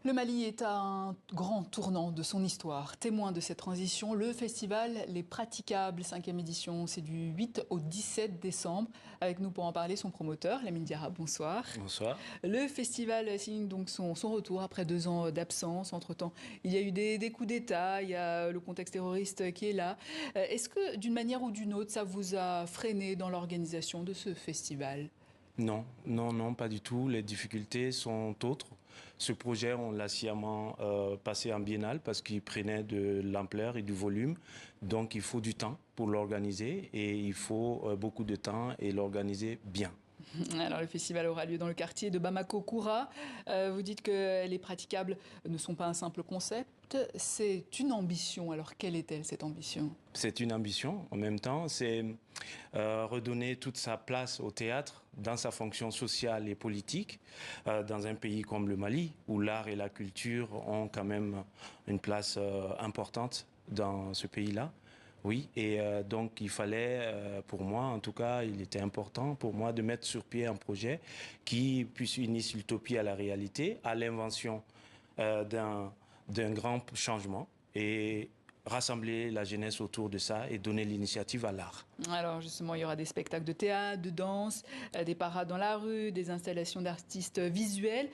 Le Mali est à un grand tournant de son histoire. Témoin de cette transition, le festival Les Praticables, 5e édition, c'est du 8 au 17 décembre. Avec nous pour en parler, son promoteur, Lamine Diarra, bonsoir. Bonsoir. Le festival signe donc son retour après 2 ans d'absence. Entre-temps, il y a eu des coups d'État, il y a le contexte terroriste qui est là. Est-ce que d'une manière ou d'une autre, ça vous a freiné dans l'organisation de ce festival ? Non, non, non, pas du tout. Les difficultés sont autres. Ce projet, on l'a sciemment passé en biennale parce qu'il prenait de l'ampleur et du volume. Donc, il faut du temps pour l'organiser et il faut beaucoup de temps et l'organiser bien. Alors, le festival aura lieu dans le quartier de Bamako-Koura. Vous dites que les praticables ne sont pas un simple concept, c'est une ambition. Alors, quelle est-elle, cette ambition ? C'est une ambition. En même temps, c'est redonner toute sa place au théâtre dans sa fonction sociale et politique dans un pays comme le Mali, où l'art et la culture ont quand même une place importante dans ce pays-là. Oui, et donc il fallait, pour moi en tout cas, il était important pour moi de mettre sur pied un projet qui puisse unir l'utopie à la réalité, à l'invention d'un grand changement et rassembler la jeunesse autour de ça et donner l'initiative à l'art. Alors justement, il y aura des spectacles de théâtre, de danse, des parades dans la rue, des installations d'artistes visuels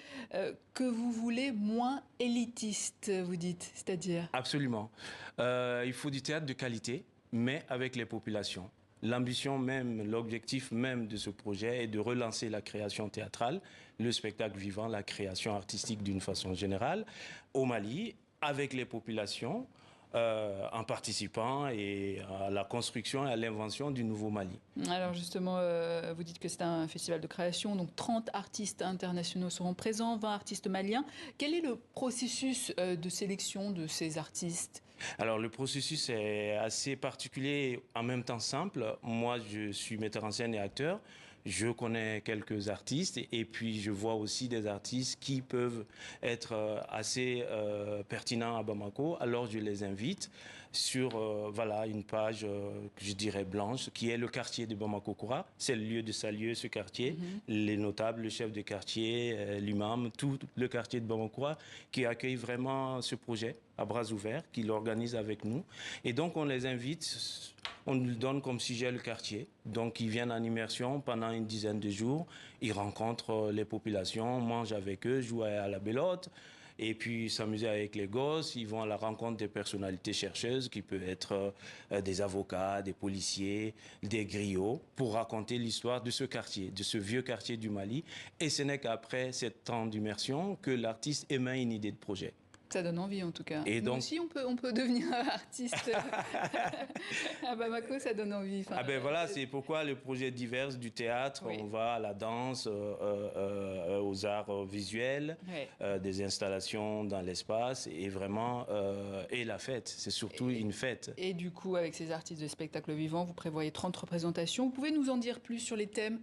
que vous voulez moins élitistes, vous dites, c'est-à-dire ? Absolument. Il faut du théâtre de qualité, mais avec les populations. L'ambition même, l'objectif même de ce projet est de relancer la création théâtrale, le spectacle vivant, la création artistique d'une façon générale, au Mali, avec les populations, en participant et à la construction et à l'invention du nouveau Mali. Alors justement, vous dites que c'est un festival de création, donc 30 artistes internationaux seront présents, 20 artistes maliens. Quel est le processus de sélection de ces artistes ? Alors le processus est assez particulier, en même temps simple. Moi, je suis metteur en scène et acteur. Je connais quelques artistes et puis je vois aussi des artistes qui peuvent être assez pertinents à Bamako. Alors je les invite sur voilà une page que je dirais blanche qui est le quartier de Bamako-Koura. C'est le lieu de saluer ce quartier. Les notables, le chef de quartier, l'imam, tout le quartier de Bamako-Koura qui accueille vraiment ce projet à bras ouverts, qui l'organise avec nous. Et donc on les invite. On nous donne comme sujet le quartier. Donc, ils viennent en immersion pendant une dizaine de jours. Ils rencontrent les populations, mangent avec eux, jouent à la belote. Et puis, s'amuser avec les gosses. Ils vont à la rencontre des personnalités chercheuses, qui peuvent être des avocats, des policiers, des griots, pour raconter l'histoire de ce quartier, de ce vieux quartier du Mali. Et ce n'est qu'après 7 ans d'immersion que l'artiste émet une idée de projet. Ça donne envie en tout cas. Et Nous donc, aussi, on peut devenir artiste à Bamako, ça donne envie. Enfin, ah ben voilà, c'est pourquoi le projet divers du théâtre, oui. On va à la danse, aux arts visuels, Ouais. des installations dans l'espace et vraiment et la fête. C'est surtout une fête. Et du coup, avec ces artistes de spectacle vivant, vous prévoyez 30 représentations. Vous pouvez nous en dire plus sur les thèmes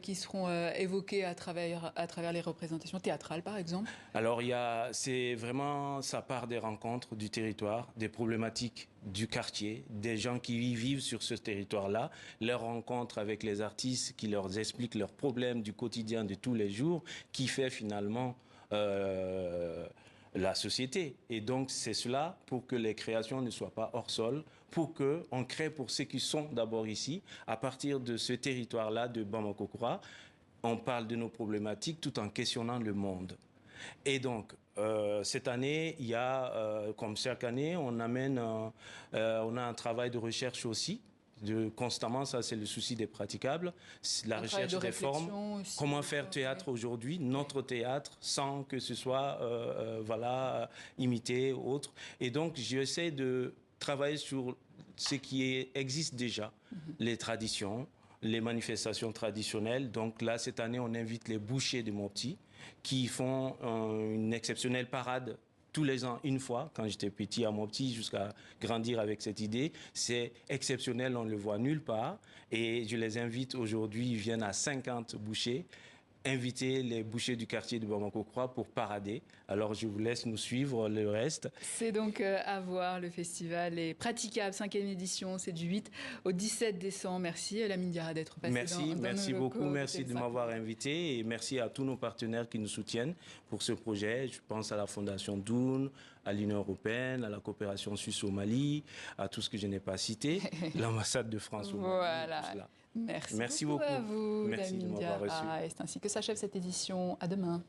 qui seront évoqués à travers les représentations théâtrales, par exemple ? Alors c'est vraiment, ça part des rencontres du territoire, des problématiques du quartier, des gens qui y vivent sur ce territoire-là, leurs rencontres avec les artistes qui leur expliquent leurs problèmes du quotidien de tous les jours, qui fait finalement la société. Et donc c'est cela pour que les créations ne soient pas hors sol, pour que on crée pour ceux qui sont d'abord ici, à partir de ce territoire-là de Bamako-Koura, on parle de nos problématiques tout en questionnant le monde. Et donc, cette année, il y a, comme chaque année, on a un travail de recherche aussi. Constamment, ça c'est le souci des praticables, la recherche des formes, aussi, comment faire théâtre aujourd'hui, notre théâtre, sans que ce soit voilà, imité ou autre. Et donc, j'essaie de travailler sur ce qui existe déjà, les traditions, les manifestations traditionnelles. Donc là, cette année, on invite les bouchers de Mopti qui font une exceptionnelle parade tous les ans, une fois, quand j'étais petit à Mopti, jusqu'à grandir avec cette idée. C'est exceptionnel, on ne le voit nulle part. Et je les invite aujourd'hui, ils viennent à 50 bouchers inviter les bouchers du quartier de Bamako-Croix pour parader. Alors je vous laisse nous suivre le reste. C'est donc à voir, le festival est praticable, 5e édition, c'est du 8 au 17 décembre. Merci Lamine Diarra d'être passé Merci nos beaucoup, locaux merci de TEL5. m'avoir invité et merci à tous nos partenaires qui nous soutiennent pour ce projet. Je pense à la Fondation Doun, à l'Union européenne, à la coopération suisse au Mali, à tout ce que je n'ai pas cité, l'ambassade de France au Mali. Voilà. Merci beaucoup à vous, Merci de Lamine m'avoir reçu. Diarra. Et c'est ainsi que s'achève cette édition. À demain.